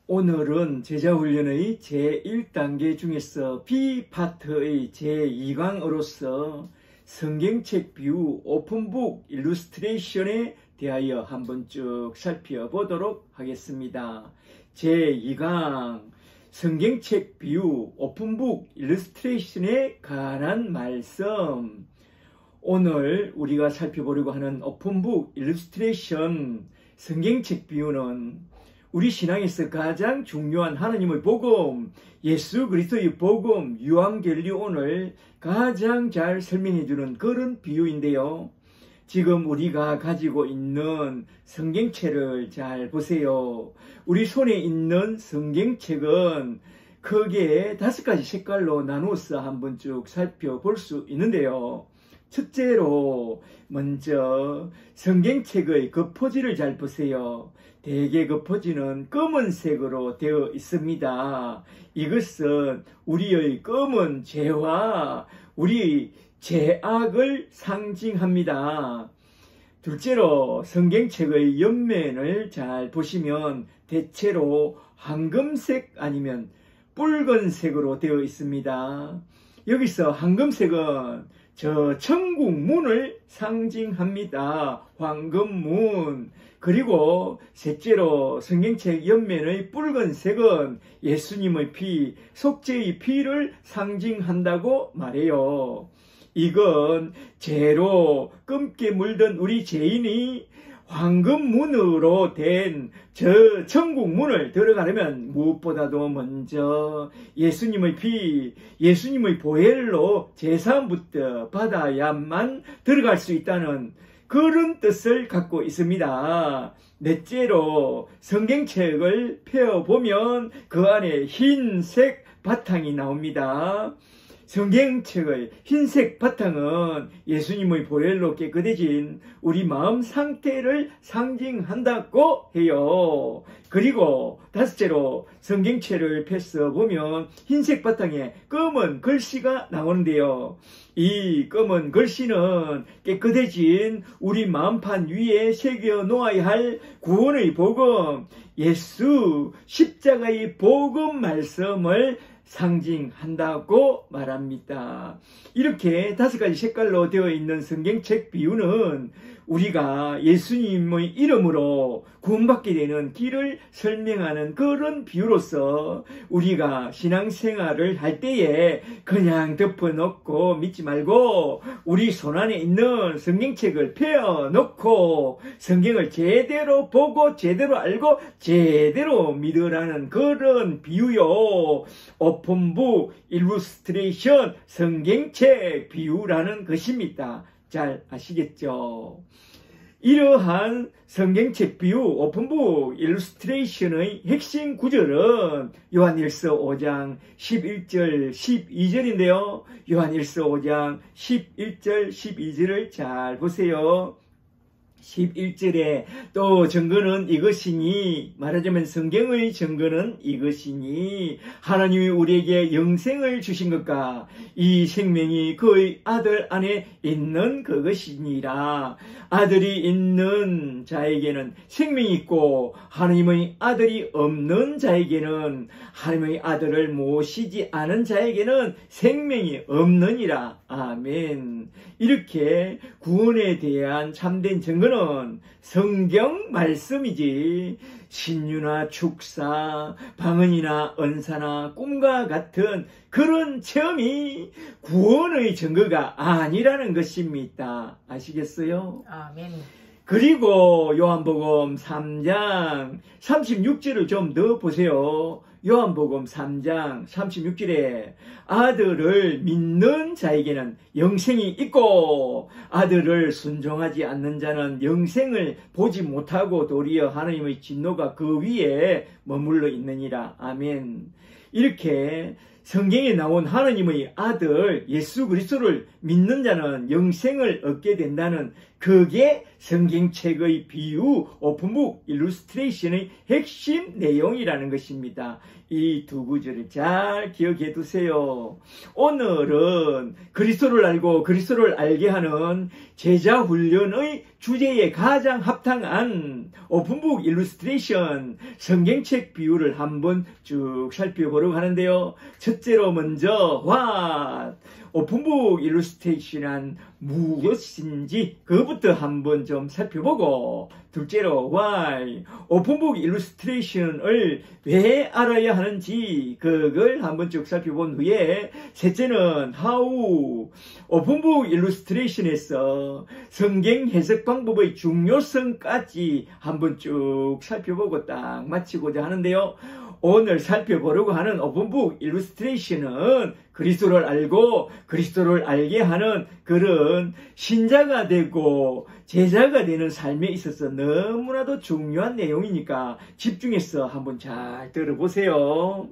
오늘은 제자훈련의 제1단계 중에서 B파트의 제2강으로서 성경책 비유 오픈북 일루스트레이션에 대하여 한번 쭉 살펴보도록 하겠습니다. 제2강 성경책 비유 오픈북 일루스트레이션에 관한 말씀. 오늘 우리가 살펴보려고 하는 오픈북 일루스트레이션 성경책 비유는 우리 신앙에서 가장 중요한 하나님의 복음, 예수 그리스도의 복음, 유앙겔리온을 가장 잘 설명해주는 그런 비유인데요. 지금 우리가 가지고 있는 성경책을 잘 보세요. 우리 손에 있는 성경책은 크게 5가지 색깔로 나누어서 한번 쭉 살펴볼 수 있는데요. 첫째로 먼저 성경책의 그 포지를 잘 보세요. 대개 그 포지는 검은색으로 되어 있습니다. 이것은 우리의 검은 죄와 우리 죄악을 상징합니다. 둘째로 성경책의 옆면을 잘 보시면 대체로 황금색 아니면 붉은색으로 되어 있습니다. 여기서 황금색은 저 천국 문을 상징합니다. 황금문. 그리고 셋째로 성경책 옆면의 붉은색은 예수님의 피, 속죄의 피를 상징한다고 말해요. 이건 죄로 검게 물든 우리 죄인이 황금문으로 된 저 천국문을 들어가려면 무엇보다도 먼저 예수님의 피, 예수님의 보혈로 제사함부터 받아야만 들어갈 수 있다는 그런 뜻을 갖고 있습니다. 넷째로 성경책을 펴보면 그 안에 흰색 바탕이 나옵니다. 성경책의 흰색 바탕은 예수님의 보혈로 깨끗해진 우리 마음 상태를 상징한다고 해요. 그리고 다섯째로 성경책을 펴서 보면 흰색 바탕에 검은 글씨가 나오는데요. 이 검은 글씨는 깨끗해진 우리 마음판 위에 새겨 놓아야 할 구원의 복음, 예수 십자가의 복음 말씀을 상징한다고 말합니다. 이렇게 5가지 색깔로 되어 있는 성경책 비유는 우리가 예수님의 이름으로 구원받게 되는 길을 설명하는 그런 비유로서 우리가 신앙생활을 할 때에 그냥 덮어놓고 믿지 말고 우리 손안에 있는 성경책을 펴놓고 성경을 제대로 보고 제대로 알고 제대로 믿으라는 그런 비유요. 오픈북 일루스트레이션 성경책 비유라는 것입니다. 잘 아시겠죠? 이러한 성경책 비유 오픈북 일루스트레이션의 핵심 구절은 요한일서 5장 11절 12절인데요. 요한일서 5장 11절 12절을 잘 보세요. 11절에 또 증거는 이것이니, 말하자면 성경의 증거는 이것이니 하나님이 우리에게 영생을 주신 것과 이 생명이 그의 아들 안에 있는 그것이니라. 아들이 있는 자에게는 생명이 있고 하나님의 아들이 없는 자에게는 하나님의 아들을 모시지 않은 자에게는 생명이 없느니라. 아멘. 이렇게 구원에 대한 참된 증거는 성경 말씀이지 신유나 축사, 방언이나 언사나 꿈과 같은 그런 체험이 구원의 증거가 아니라는 것입니다. 아시겠어요? 아멘. 그리고 요한복음 3장 36절을 좀 더 보세요. 요한복음 3장 36절에 아들을 믿는 자에게는 영생이 있고 아들을 순종하지 않는 자는 영생을 보지 못하고 도리어 하나님의 진노가 그 위에 머물러 있느니라. 아멘. 이렇게 성경에 나온 하나님의 아들 예수 그리스도를 믿는 자는 영생을 얻게 된다는 그게 성경책의 비유, 오픈북, 일루스트레이션의 핵심 내용이라는 것입니다. 이 두 구절을 잘 기억해 두세요. 오늘은 그리스도를 알고 그리스도를 알게 하는 제자 훈련의 주제에 가장 합당한 오픈북 일루스트레이션 성경책 비유를 한번 쭉 살펴보려고 하는데요. 첫째로 먼저 what 오픈북 일루스트레이션은 무엇인지 그것부터 한번 좀 살펴보고, 둘째로 why 오픈북 일루스트레이션을 왜 알아야 하는지 그걸 한번 쭉 살펴본 후에, 셋째는 how 오픈북 일루스트레이션에서 성경 해석 방법의 중요성까지 한번 쭉 살펴보고 딱 마치고자 하는데요. 오늘 살펴보려고 하는 오픈북 일루스트레이션은 그리스도를 알고 그리스도를 알게 하는 그런 신자가 되고 제자가 되는 삶에 있어서 너무나도 중요한 내용이니까 집중해서 한번 잘 들어보세요.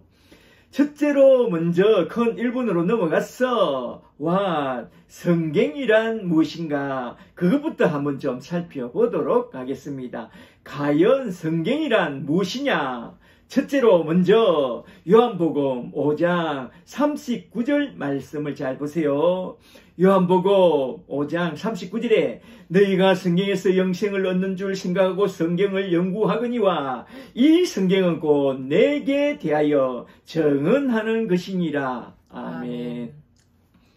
첫째로 먼저 큰 1번으로 넘어가서 what 성경이란 무엇인가 그것부터 한번 좀 살펴보도록 하겠습니다. 과연 성경이란 무엇이냐? 첫째로 먼저 요한복음 5장 39절 말씀을 잘 보세요. 요한복음 5장 39절에 너희가 성경에서 영생을 얻는 줄 생각하고 성경을 연구하거니와 이 성경은 곧 내게 대하여 증언하는 것이니라. 아멘.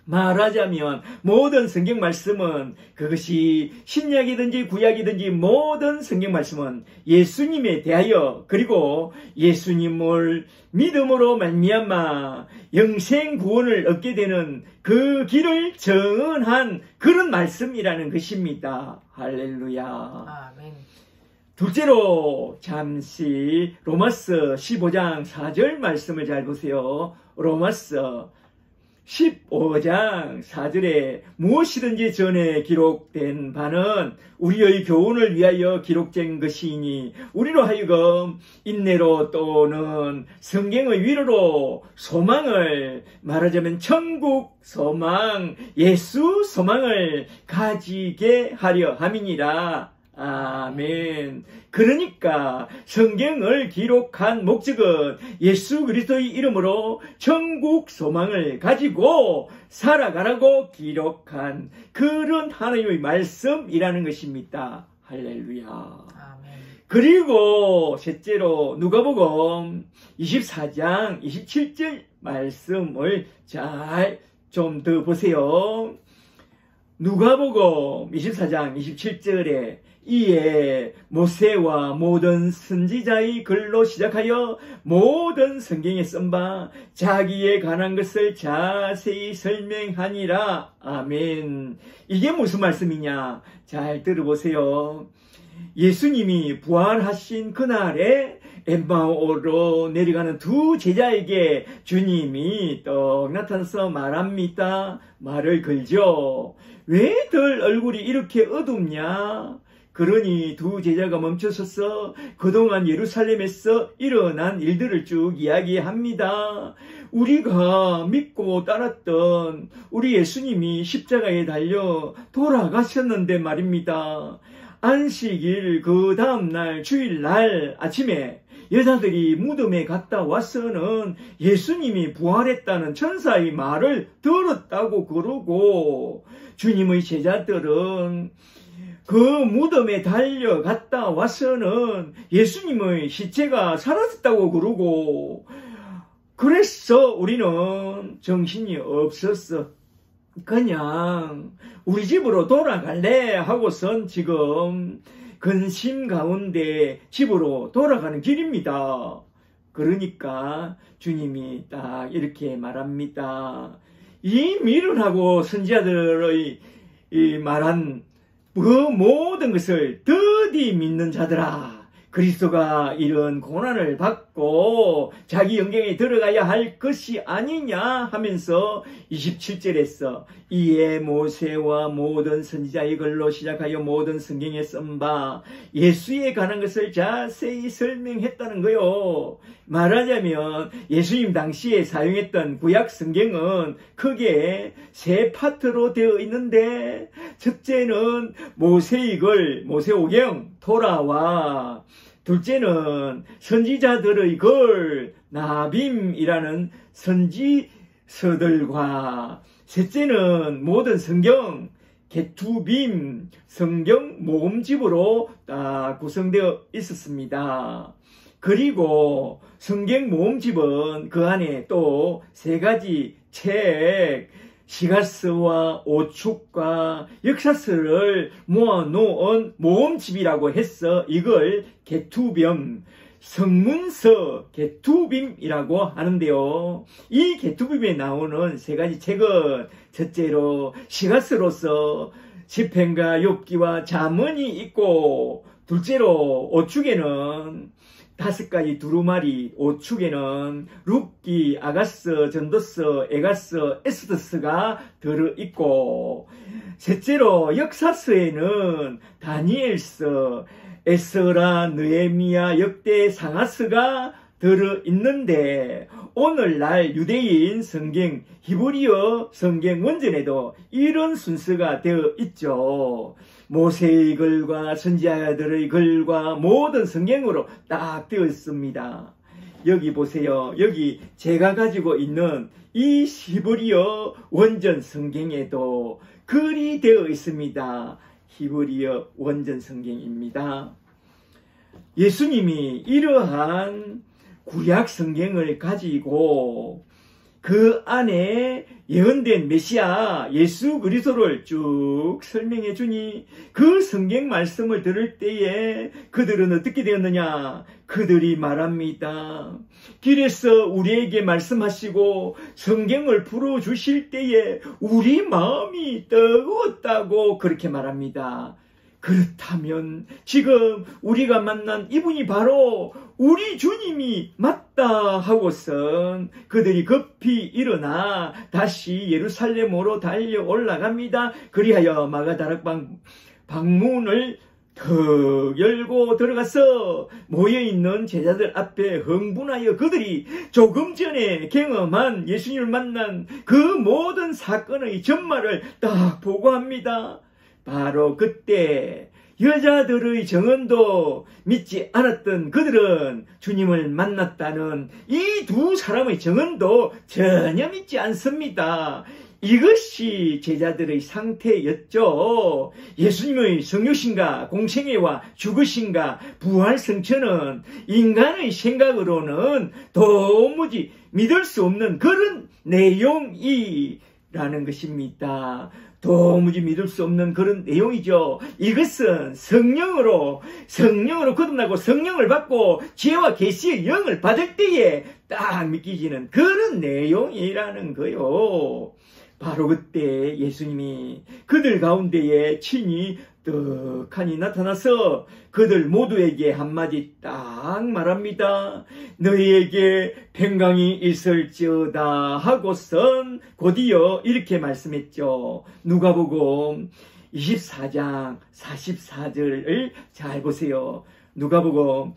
말하자면 모든 성경 말씀은, 그것이 신약이든지 구약이든지 모든 성경 말씀은 예수님에 대하여, 그리고 예수님을 믿음으로 말미암아 영생 구원을 얻게 되는 그 길을 증언한 그런 말씀이라는 것입니다. 할렐루야. 아멘. 둘째로 잠시 로마서 15장 4절 말씀을 잘 보세요. 로마서 15장 4절에 무엇이든지 전에 기록된 바는 우리의 교훈을 위하여 기록된 것이니 우리로 하여금 인내로 또는 성경의 위로로 소망을, 말하자면 천국 소망, 예수 소망을 가지게 하려 함이니라. 아멘. 그러니까 성경을 기록한 목적은 예수 그리스도의 이름으로 천국 소망을 가지고 살아가라고 기록한 그런 하나님의 말씀이라는 것입니다. 할렐루야. 아멘. 그리고 셋째로 누가복음 24장 27절 말씀을 잘 좀 더 보세요. 누가복음 24장 27절에 이에 모세와 모든 선지자의 글로 시작하여 모든 성경에 쓴 바 자기에 관한 것을 자세히 설명하니라. 아멘. 이게 무슨 말씀이냐? 잘 들어보세요. 예수님이 부활하신 그날에 엠마오로 내려가는 두 제자에게 주님이 떡 나타나서 말합니다. 말을 걸죠. 왜들 얼굴이 이렇게 어둡냐? 그러니 두 제자가 멈춰서서 그동안 예루살렘에서 일어난 일들을 쭉 이야기합니다. 우리가 믿고 따랐던 우리 예수님이 십자가에 달려 돌아가셨는데 말입니다. 안식일 그 다음날 주일날 아침에 여자들이 무덤에 갔다 와서는 예수님이 부활했다는 천사의 말을 들었다고 그러고, 주님의 제자들은 그 무덤에 달려갔다 와서는 예수님의 시체가 사라졌다고 그러고, 그래서 우리는 정신이 없었어. 그냥 우리 집으로 돌아갈래 하고선 지금 근심 가운데 집으로 돌아가는 길입니다. 그러니까 주님이 딱 이렇게 말합니다. 이 미련하고 선지자들의 이 말한 그 모든 것을 더디 믿는 자들아, 그리스도가 이런 고난을 받고 자기 영광에 들어가야 할 것이 아니냐 하면서 27절에서 이에 모세와 모든 선지자의 글로 시작하여 모든 성경에 쓴 바 예수에 관한 것을 자세히 설명했다는 거요. 말하자면 예수님 당시에 사용했던 구약 성경은 크게 세 파트로 되어 있는데, 첫째는 모세의 글, 모세오경, 토라와, 둘째는 선지자들의 글, 나빔이라는 선지서들과, 셋째는 모든 성경, 게투빔, 성경 모음집으로 딱 구성되어 있었습니다. 그리고 성경 모음집은 그 안에 또 세 가지 책, 시가서와 오축과 역사서를 모아놓은 모음집이라고 해서 이걸 게투빔, 성문서 게투빔이라고 하는데요. 이 게투빔에 나오는 세 가지 책은 첫째로 시가서로서 시편과 욥기와 잠언이 있고, 둘째로 오축에는 5가지 두루마리, 오축에는 룻기, 아가서, 전도서, 에가서, 에스더서가 들어있고, 셋째로 역사서에는 다니엘서, 에스라, 느헤미야, 역대, 상하서가 들어있는데, 오늘날 유대인 성경, 히브리어 성경 원전에도 이런 순서가 되어 있죠. 모세의 글과 선지자들의 글과 모든 성경으로 딱 되어 있습니다. 여기 보세요. 여기 제가 가지고 있는 이 히브리어 원전 성경에도 글이 되어 있습니다. 히브리어 원전 성경입니다. 예수님이 이러한 구약 성경을 가지고 그 안에 예언된 메시아 예수 그리스도를 쭉 설명해 주니, 그 성경 말씀을 들을 때에 그들은 어떻게 되었느냐? 그들이 말합니다. 길에서 우리에게 말씀하시고 성경을 풀어주실 때에 우리 마음이 뜨거웠다고 그렇게 말합니다. 그렇다면 지금 우리가 만난 이분이 바로 우리 주님이 맞다 하고선 그들이 급히 일어나 다시 예루살렘으로 달려 올라갑니다. 그리하여 마가다락방 방문을 턱 열고 들어가서 모여있는 제자들 앞에 흥분하여 그들이 조금 전에 경험한 예수님을 만난 그 모든 사건의 전말을 딱 보고합니다. 바로 그때 여자들의 정언도 믿지 않았던 그들은 주님을 만났다는 이 두 사람의 정언도 전혀 믿지 않습니다. 이것이 제자들의 상태였죠. 예수님의 성육신과 공생애와 죽으신가 부활 성천은 인간의 생각으로는 도무지 믿을 수 없는 그런 내용이라는 것입니다. 도무지 믿을 수 없는 그런 내용이죠. 이것은 성령으로 거듭나고 성령을 받고 지혜와 계시의 영을 받을 때에 딱 믿기지는 그런 내용이라는 거요. 바로 그때 예수님이 그들 가운데에 친히 떡하니 나타나서 그들 모두에게 한마디 딱 말합니다. 너희에게 평강이 있을지어다 하고선 곧이어 이렇게 말씀했죠. 누가복음 24장 44절을 잘 보세요. 누가복음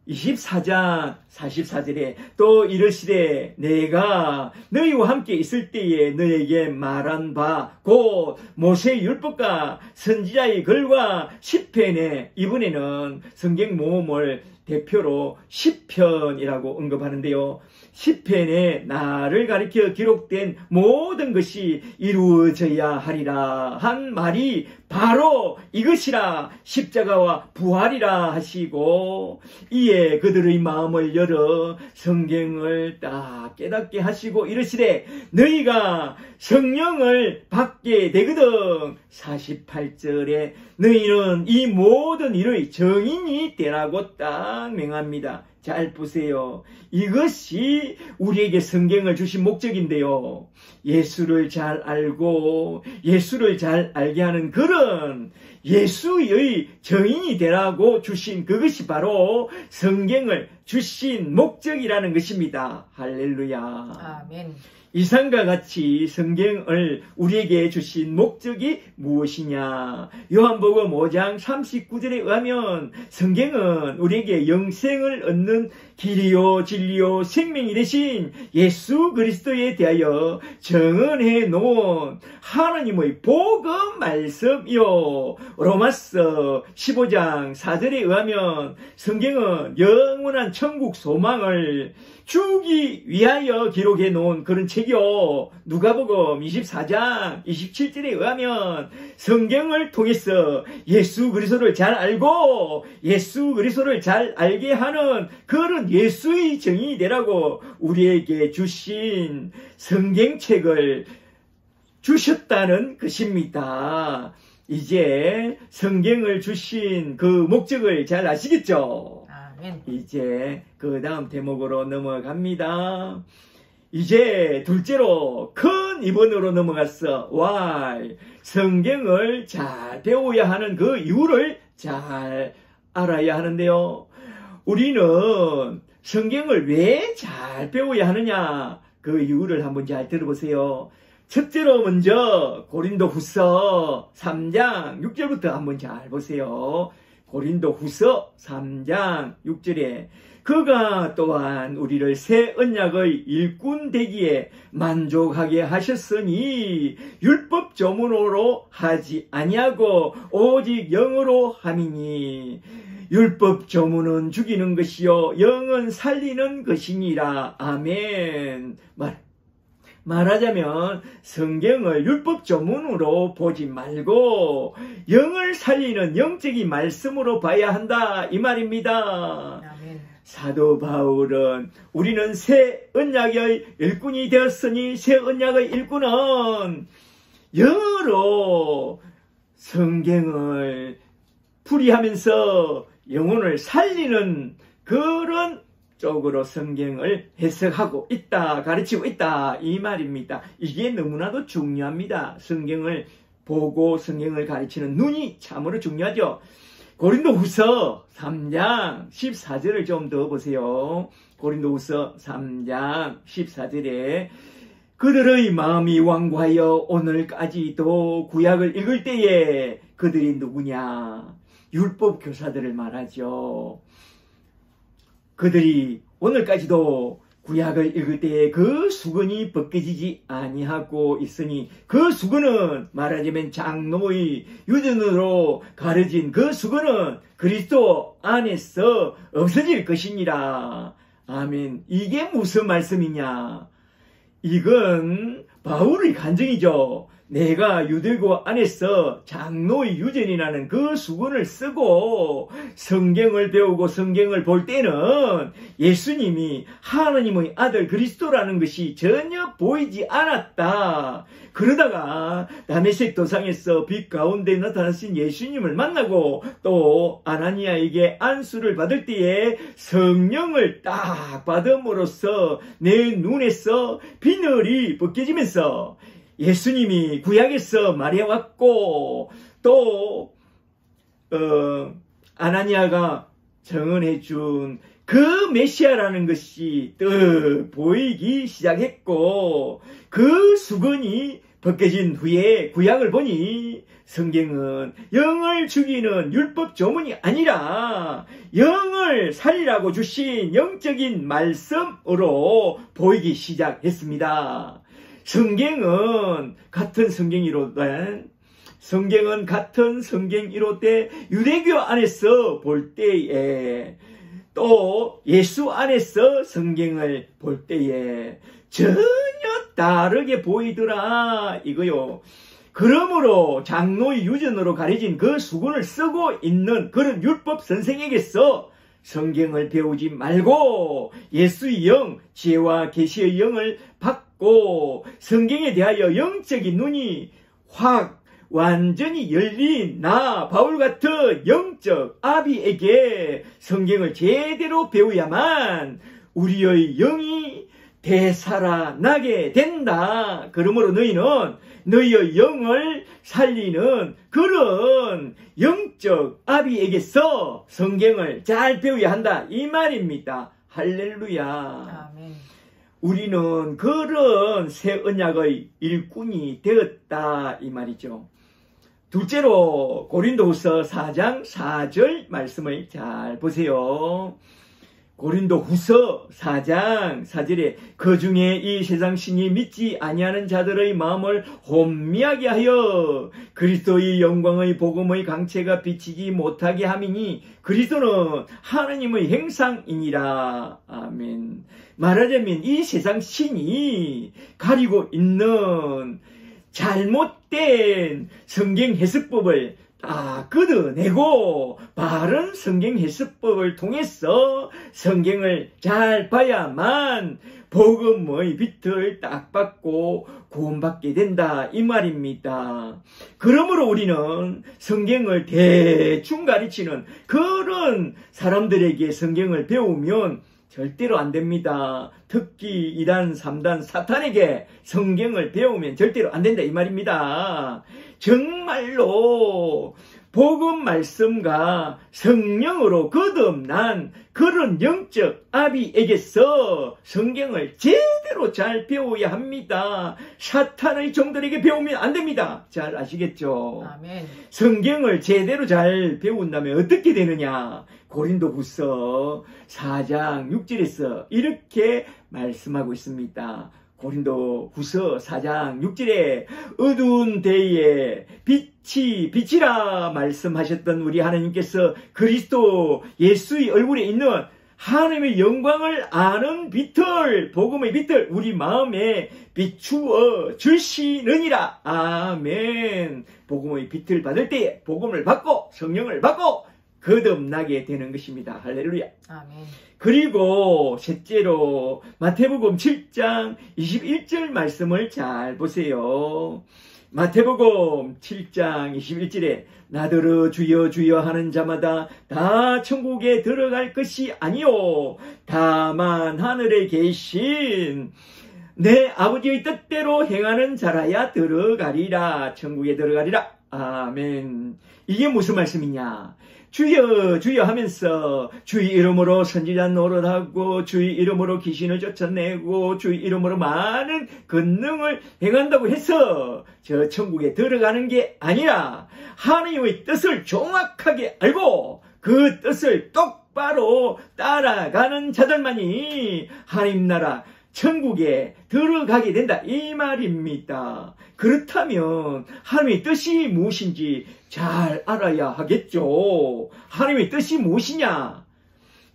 24장 44절에 또 이르시되 내가 너희와 함께 있을 때에 너희에게 말한 바 곧 모세의 율법과 선지자의 글과 시편에, 이번에는 성경 모음을 대표로 시편이라고 언급하는데요. 시편에 나를 가리켜 기록된 모든 것이 이루어져야 하리라 한 말이 바로 이것이라, 십자가와 부활이라 하시고, 이에 그들의 마음을 열어 성경을 딱 깨닫게 하시고 이르시되 너희가 성령을 받게 되거든. 48절에 너희는 이 모든 일의 증인이 되라고 딱 명합니다. 잘 보세요. 이것이 우리에게 성경을 주신 목적인데요. 예수를 잘 알고 예수를 잘 알게 하는 그런 예수의 증인이 되라고 주신 그것이 바로 성경을 주신 목적이라는 것입니다. 할렐루야. 아멘. 이상과 같이 성경을 우리에게 주신 목적이 무엇이냐? 요한복음 5장 39절에 의하면 성경은 우리에게 영생을 얻는 길이요 진리요 생명이 되신 예수 그리스도에 대하여 정언해 놓은 하나님의 복음 말씀이요. 로마서 15장 4절에 의하면 성경은 영원한 천국 소망을 주기 위하여 기록해 놓은 그런 책이요. 누가복음 24장 27절에 의하면 성경을 통해서 예수 그리스도를 잘 알고 예수 그리스도를 잘 알게 하는 그런 예수의 증인이 되라고 우리에게 주신 성경책을 주셨다는 것입니다. 이제 성경을 주신 그 목적을 잘 아시겠죠? 이제 그 다음 대목으로 넘어갑니다. 이제 둘째로 큰 이번으로 넘어갔어. Why? 성경을 잘 배워야 하는 그 이유를 잘 알아야 하는데요. 우리는 성경을 왜 잘 배워야 하느냐? 그 이유를 한번 잘 들어보세요. 첫째로 먼저 고린도후서 3장 6절부터 한번 잘 보세요. 고린도후서 3장 6절에 그가 또한 우리를 새 언약의 일꾼 되기에 만족하게 하셨으니 율법 조문으로 하지 아니하고 오직 영으로 함이니 율법 조문은 죽이는 것이요 영은 살리는 것이니라. 아멘. 말하자면 성경을 율법 조문으로 보지 말고 영을 살리는 영적인 말씀으로 봐야 한다 이 말입니다. 아멘. 사도 바울은 우리는 새 언약의 일꾼이 되었으니 새 언약의 일꾼은 영으로 성경을 풀이하면서 영혼을 살리는 그런 쪽으로 성경을 해석하고 있다, 가르치고 있다 이 말입니다. 이게 너무나도 중요합니다. 성경을 보고 성경을 가르치는 눈이 참으로 중요하죠. 고린도후서 3장 14절을 좀 더 보세요. 고린도후서 3장 14절에 그들의 마음이 완고하여 오늘까지도 구약을 읽을 때에 그들이 누구냐? 율법 교사들을 말하죠. 그들이 오늘까지도 구약을 읽을 때에 그 수건이 벗겨지지 아니하고 있으니 그 수건은 말하자면 장로의 유전으로 가려진 그 수건은 그리스도 안에서 없어질 것이니라. 아멘. 이게 무슨 말씀이냐? 이건 바울의 간증이죠. 내가 유대교 안에서 장로의 유전이라는 그 수건을 쓰고 성경을 배우고 성경을 볼 때는 예수님이 하나님의 아들 그리스도라는 것이 전혀 보이지 않았다. 그러다가 다메섹 도상에서 빛 가운데 나타나신 예수님을 만나고 또 아나니아에게 안수를 받을 때에 성령을 딱 받음으로써 내 눈에서 비늘이 벗겨지면서 예수님이 구약에서 말해왔고 또 아나니아가 증언해준 그 메시아라는 것이 또 보이기 시작했고 그 수건이 벗겨진 후에 구약을 보니 성경은 영을 죽이는 율법 조문이 아니라 영을 살리라고 주신 영적인 말씀으로 보이기 시작했습니다. 성경은 같은 성경이로되 유대교 안에서 볼 때에 또 예수 안에서 성경을 볼 때에 전혀 다르게 보이더라 이거요. 그러므로 장로의 유전으로 가려진 그 수건을 쓰고 있는 그런 율법 선생에게서 성경을 배우지 말고 예수의 영, 지혜와 계시의 영을 받고 성경에 대하여 영적인 눈이 확 완전히 열린 나 바울 같은 영적 아비에게 성경을 제대로 배워야만 우리의 영이 되살아나게 된다. 그러므로 너희는 너희의 영을 살리는 그런 영적 아비에게서 성경을 잘 배워야 한다. 이 말입니다. 할렐루야. 아멘. 우리는 그런 새 언약의 일꾼이 되었다. 이 말이죠. 둘째로 고린도후서 4장 4절 말씀을 잘 보세요. 고린도후서 4장 4절에 그 중에 이 세상 신이 믿지 아니하는 자들의 마음을 혼미하게 하여 그리스도의 영광의 복음의 강체가 비치지 못하게 함이니 그리스도는 하나님의 행상이니라. 아멘. 말하자면 이 세상 신이 가리고 있는 잘못된 성경 해석법을 다 걷어내고 바른 성경 해석법을 통해서 성경을 잘 봐야만 복음의 빛을 딱 받고 구원받게 된다. 이 말입니다. 그러므로 우리는 성경을 대충 가르치는 그런 사람들에게 성경을 배우면 절대로 안 됩니다. 특히 2단, 3단 사탄에게 성경을 배우면 절대로 안 된다. 이 말입니다. 정말로 복음 말씀과 성령으로 거듭난 그런 영적 아비에게서 성경을 제대로 잘 배워야 합니다. 사탄의 종들에게 배우면 안 됩니다. 잘 아시겠죠? 아멘. 성경을 제대로 잘 배운다면 어떻게 되느냐? 고린도후서 4장 6절에서 이렇게 말씀하고 있습니다. 고린도후서 4장 6절에 어두운 데에 빛이라 말씀하셨던 우리 하나님께서 그리스도 예수의 얼굴에 있는 하나님의 영광을 아는 빛을, 복음의 빛을 우리 마음에 비추어 주시느니라. 아멘. 복음의 빛을 받을 때에 복음을 받고 성령을 받고 거듭나게 되는 것입니다. 할렐루야. 아멘. 그리고 셋째로 마태복음 7장 21절 말씀을 잘 보세요. 마태복음 7장 21절에 나더러 주여 주여 하는 자마다 다 천국에 들어갈 것이 아니요 다만 하늘에 계신 내 아버지의 뜻대로 행하는 자라야 들어가리라. 천국에 들어가리라. 아멘. 이게 무슨 말씀이냐? 주여 주여 하면서 주의 이름으로 선지자 노릇하고 주의 이름으로 귀신을 쫓아내고 주의 이름으로 많은 권능을 행한다고 해서 저 천국에 들어가는 게 아니라 하나님의 뜻을 정확하게 알고 그 뜻을 똑바로 따라가는 자들만이 하나님 나라 천국에 들어가게 된다. 이 말입니다. 그렇다면 하나님의 뜻이 무엇인지 잘 알아야 하겠죠. 하나님의 뜻이 무엇이냐?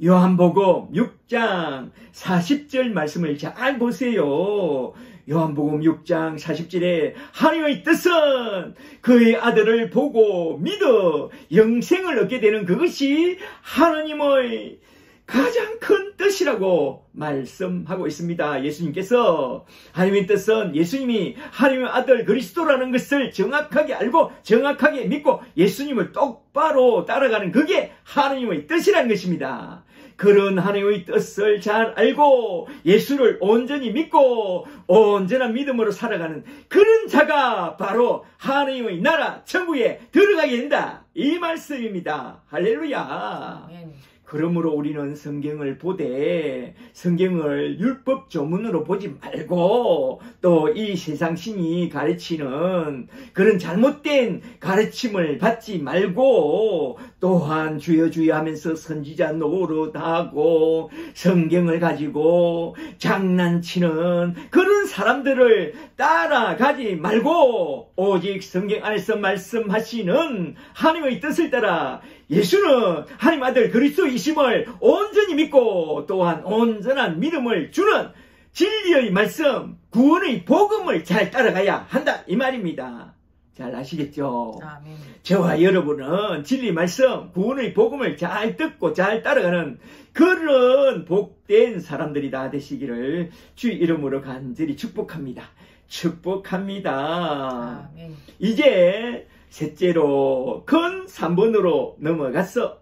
요한복음 6장 40절 말씀을 잘 보세요. 요한복음 6장 40절에 하나님의 뜻은 그의 아들을 보고 믿어 영생을 얻게 되는 그것이 하나님의 가장 큰 뜻이라고 말씀하고 있습니다. 예수님께서 하나님의 뜻은 예수님이 하나님의 아들 그리스도라는 것을 정확하게 알고 정확하게 믿고 예수님을 똑바로 따라가는 그게 하나님의 뜻이라는 것입니다. 그런 하나님의 뜻을 잘 알고 예수를 온전히 믿고 온전한 믿음으로 살아가는 그런 자가 바로 하나님의 나라 천국에 들어가게 된다. 이 말씀입니다. 할렐루야. 아멘. 그러므로 우리는 성경을 보되 성경을 율법 조문으로 보지 말고 또 이 세상 신이 가르치는 그런 잘못된 가르침을 받지 말고 또한 주여 주여 하면서 선지자 노릇하고 성경을 가지고 장난치는 그런 사람들을 따라가지 말고 오직 성경 안에서 말씀하시는 하나님의 뜻을 따라 예수는 하나님 아들 그리스도이심을 온전히 믿고 또한 온전한 믿음을 주는 진리의 말씀, 구원의 복음을 잘 따라가야 한다. 이 말입니다. 잘 아시겠죠? 아멘. 저와 여러분은 진리 말씀, 구원의 복음을 잘 듣고 잘 따라가는 그런 복된 사람들이 다 되시기를 주의 이름으로 간절히 축복합니다. 축복합니다. 아멘. 이제 셋째로 큰 3번으로 넘어가서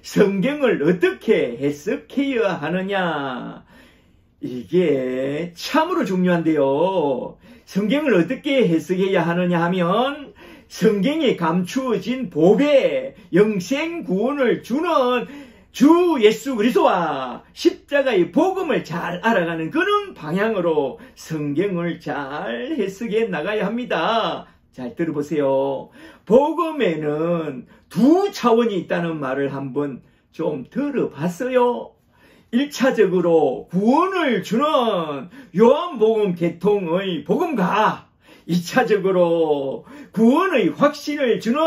성경을 어떻게 해석해야 하느냐. 이게 참으로 중요한데요. 성경을 어떻게 해석해야 하느냐 하면 성경에 감추어진 복의 영생 구원을 주는 주 예수 그리스도와 십자가의 복음을 잘 알아가는 그런 방향으로 성경을 잘 해석해 나가야 합니다. 잘 들어보세요. 복음에는 두 차원이 있다는 말을 한번 좀 들어봤어요. 1차적으로 구원을 주는 요한복음 계통의 복음과 2차적으로 구원의 확신을 주는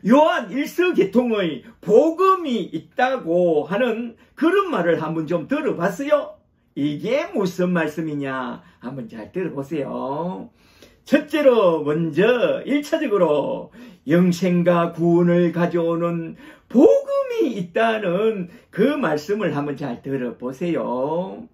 요한 1서 계통의 복음이 있다고 하는 그런 말을 한번 좀 들어봤어요. 이게 무슨 말씀이냐 한번 잘 들어보세요. 첫째로 먼저 1차적으로 영생과 구원을 가져오는 복음이 있다는 그 말씀을 한번 잘 들어보세요.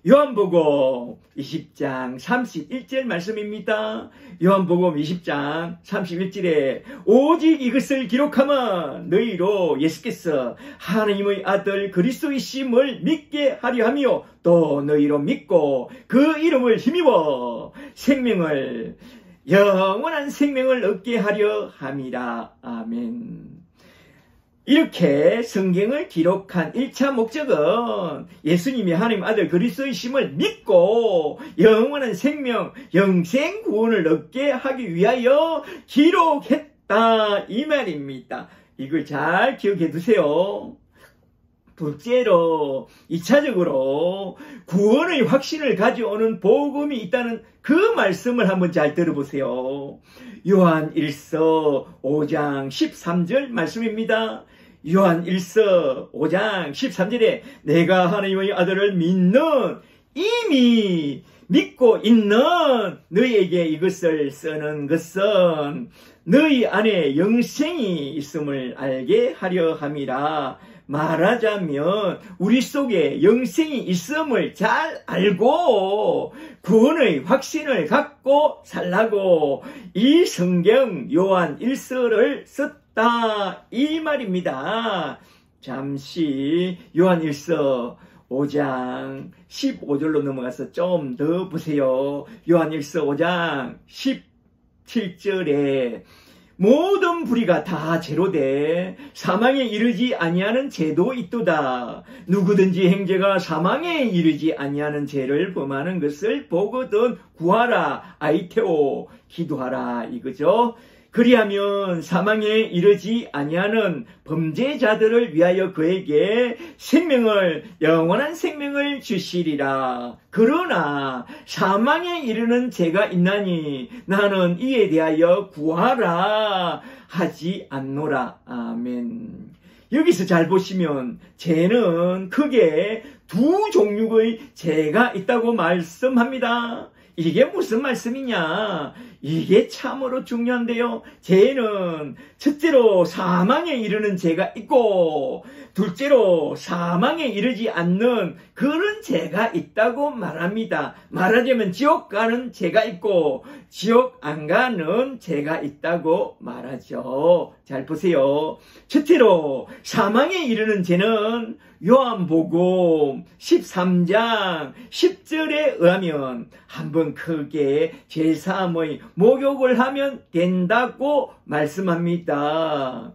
요한복음 20장 31절 말씀입니다. 요한복음 20장 31절에 오직 이것을 기록하면 너희로 예수께서 하나님의 아들 그리스도이심을 믿게 하려 하며 또 너희로 믿고 그 이름을 힘입어 생명을 영원한 생명을 얻게 하려 함이라. 아멘. 이렇게 성경을 기록한 1차 목적은 예수님이 하나님 아들 그리스도이심을 믿고 영원한 생명, 영생 구원을 얻게 하기 위하여 기록했다 이 말입니다. 이걸 잘 기억해 두세요. 둘째로 2차적으로 구원의 확신을 가져오는 복음이 있다는 그 말씀을 한번 잘 들어보세요. 요한 1서 5장 13절 말씀입니다. 요한 1서 5장 13절에 내가 하나님의 아들을 믿는 이미 믿고 있는 너희에게 이것을 쓰는 것은 너희 안에 영생이 있음을 알게 하려 함이라. 말하자면 우리 속에 영생이 있음을 잘 알고 구원의 확신을 갖고 살라고 이 성경 요한 1서를 썼다 이 말입니다. 잠시 요한 1서 5장 15절로 넘어가서 좀 더 보세요. 요한 1서 5장 17절에 모든 불의가 다 제로돼 사망에 이르지 아니하는 죄도 있도다. 누구든지 행죄가 사망에 이르지 아니하는 죄를 범하는 것을 보거든 구하라 아이테오 기도하라 이거죠. 그리하면 사망에 이르지 아니하는 범죄자들을 위하여 그에게 생명을 영원한 생명을 주시리라. 그러나 사망에 이르는 죄가 있나니 나는 이에 대하여 구하라 하지 않노라. 아멘. 여기서 잘 보시면 죄는 크게 두 종류의 죄가 있다고 말씀합니다. 이게 무슨 말씀이냐? 이게 참으로 중요한데요. 죄는 첫째로 사망에 이르는 죄가 있고 둘째로 사망에 이르지 않는 그런 죄가 있다고 말합니다. 말하자면 지옥 가는 죄가 있고 지옥 안 가는 죄가 있다고 말하죠. 잘 보세요. 첫째로 사망에 이르는 죄는 요한복음 13장 10절에 의하면 한번 크게 제사함의 목욕을 하면 된다고 말씀합니다.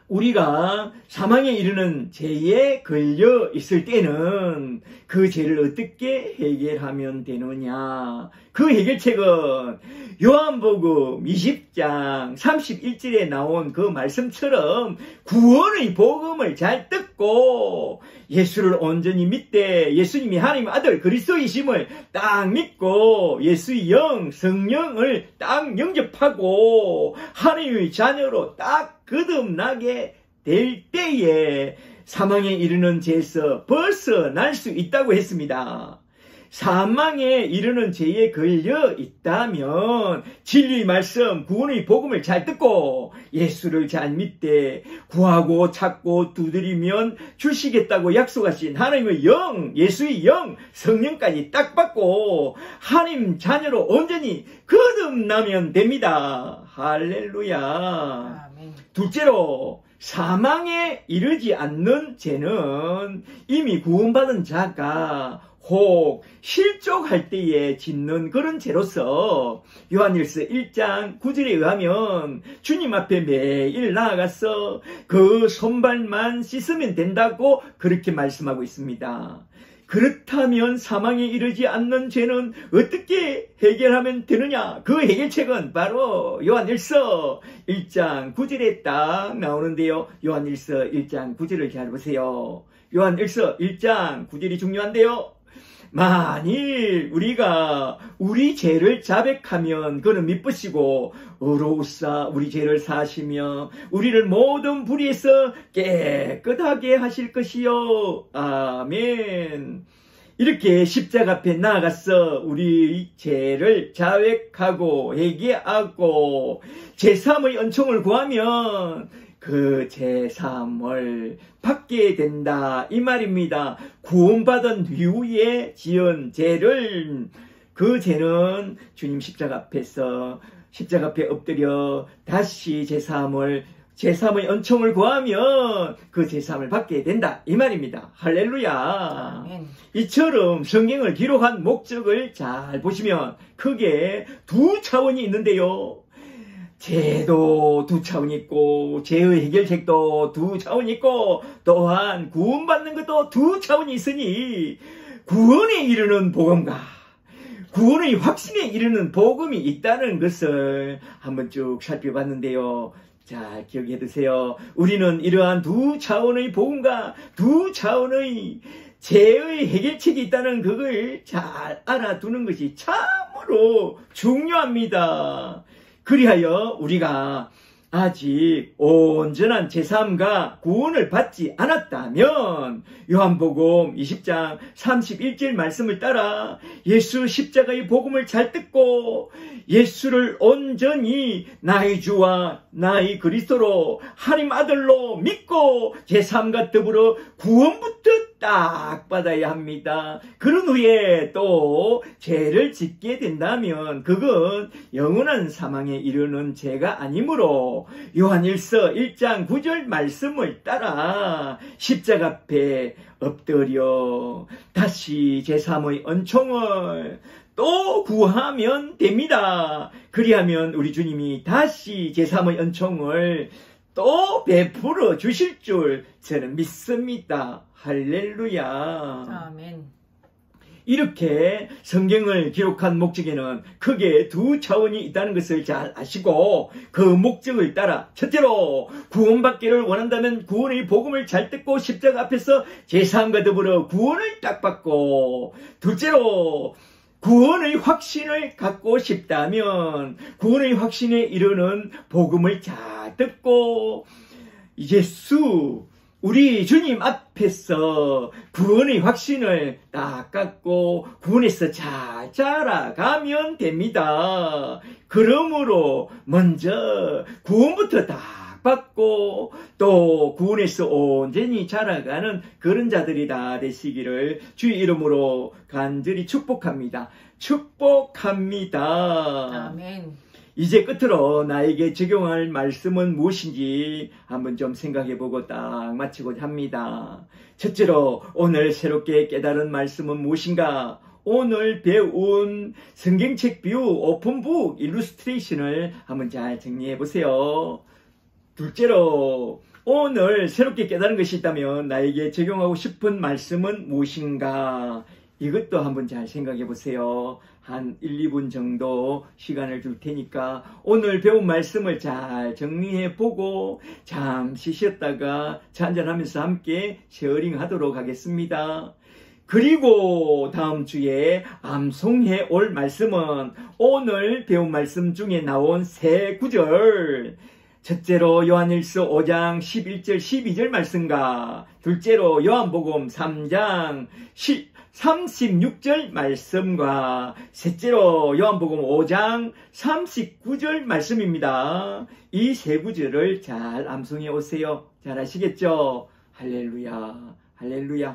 우리가 사망에 이르는 죄에 걸려 있을 때는 그 죄를 어떻게 해결하면 되느냐? 그 해결책은 요한복음 20장 31절에 나온 그 말씀처럼 구원의 복음을 잘 듣고 예수를 온전히 믿되 예수님이 하나님의 아들 그리스도이심을 딱 믿고 예수의 영, 성령을 딱 영접하고 하나님의 자녀로 딱 거듭나게 될 때에 사망에 이르는 죄에서 벗어날 수 있다고 했습니다. 사망에 이르는 죄에 걸려 있다면 진리의 말씀, 구원의 복음을 잘 듣고 예수를 잘 믿되 구하고 찾고 두드리면 주시겠다고 약속하신 하나님의 영, 예수의 영, 성령까지 딱 받고 하나님 자녀로 온전히 거듭나면 됩니다. 할렐루야. 아멘. 둘째로 사망에 이르지 않는 죄는 이미 구원받은 자가 혹 실족할 때에 짓는 그런 죄로서 요한일서 1장 9절에 의하면 주님 앞에 매일 나아가서 그 손발만 씻으면 된다고 그렇게 말씀하고 있습니다. 그렇다면 사망에 이르지 않는 죄는 어떻게 해결하면 되느냐? 그 해결책은 바로 요한일서 1장 9절에 딱 나오는데요. 요한일서 1장 9절을 잘 보세요. 요한일서 1장 9절이 중요한데요. 만일 우리가 우리 죄를 자백하면 그는 미쁘시고 의로우사 우리 죄를 사하시며 우리를 모든 불의에서 깨끗하게 하실 것이요. 아멘. 이렇게 십자가 앞에 나아가서 우리 죄를 자백하고 회개하고 제사함의 은총을 구하면 그 제사함을 받게 된다 이 말입니다. 구원받은 이후에 지은 죄를 그 죄는 주님 십자가 앞에 엎드려 다시 제사함의 은총을 구하면 그 제사함을 받게 된다 이 말입니다. 할렐루야. 아멘. 이처럼 성경을 기록한 목적을 잘 보시면 크게 두 차원이 있는데요. 죄도 두 차원이 있고 죄의 해결책도 두 차원이 있고 또한 구원받는 것도 두 차원이 있으니 구원에 이르는 복음과 구원의 확신에 이르는 복음이 있다는 것을 한번 쭉 살펴봤는데요. 자, 기억해 두세요. 우리는 이러한 두 차원의 복음과 두 차원의 죄의 해결책이 있다는 그걸 잘 알아두는 것이 참으로 중요합니다. 그리하여 우리가 아직 온전한 제사함과 구원을 받지 않았다면 요한복음 20장 31절 말씀을 따라 예수 십자가의 복음을 잘 듣고 예수를 온전히 나의 주와 나의 그리스도로 하나님 아들로 믿고 제사함과 더불어 구원부터 딱 받아야 합니다. 그런 후에 또 죄를 짓게 된다면 그건 영원한 사망에 이르는 죄가 아니므로 요한일서 1장 9절 말씀을 따라 십자가 앞에 엎드려 다시 제사함의 은총을 또 구하면 됩니다. 그리하면 우리 주님이 다시 제사함의 은총을 또 베풀어 주실 줄 저는 믿습니다. 할렐루야. 아멘. 이렇게 성경을 기록한 목적에는 크게 두 차원이 있다는 것을 잘 아시고 그 목적을 따라 첫째로 구원받기를 원한다면 구원의 복음을 잘 듣고 십자가 앞에서 제사함과 더불어 구원을 딱 받고 둘째로 구원의 확신을 갖고 싶다면 구원의 확신에 이르는 복음을 잘 듣고 예수 우리 주님 앞에서 구원의 확신을 딱 갖고 구원에서 잘 자라가면 됩니다. 그러므로 먼저 구원부터 딱 받고 또 구원에서 온전히 자라가는 그런 자들이 다 되시기를 주의 이름으로 간절히 축복합니다. 축복합니다. 아멘. 이제 끝으로 나에게 적용할 말씀은 무엇인지 한번 좀 생각해보고 딱 마치고자 합니다. 첫째로 오늘 새롭게 깨달은 말씀은 무엇인가? 오늘 배운 성경책 뷰 오픈북 일루스트레이션을 한번 잘 정리해보세요. 둘째로 오늘 새롭게 깨달은 것이 있다면 나에게 적용하고 싶은 말씀은 무엇인가? 이것도 한번 잘 생각해 보세요. 한 1, 2분 정도 시간을 줄 테니까 오늘 배운 말씀을 잘 정리해 보고 잠시 쉬었다가 차 한잔하면서 함께 쉐어링 하도록 하겠습니다. 그리고 다음 주에 암송해 올 말씀은 오늘 배운 말씀 중에 나온 세 구절, 첫째로 요한일서 5장 11절 12절 말씀과 둘째로 요한복음 3장 36절 말씀과 셋째로 요한복음 5장 39절 말씀입니다. 이 세 구절을 잘 암송해 오세요. 잘 아시겠죠? 할렐루야, 할렐루야.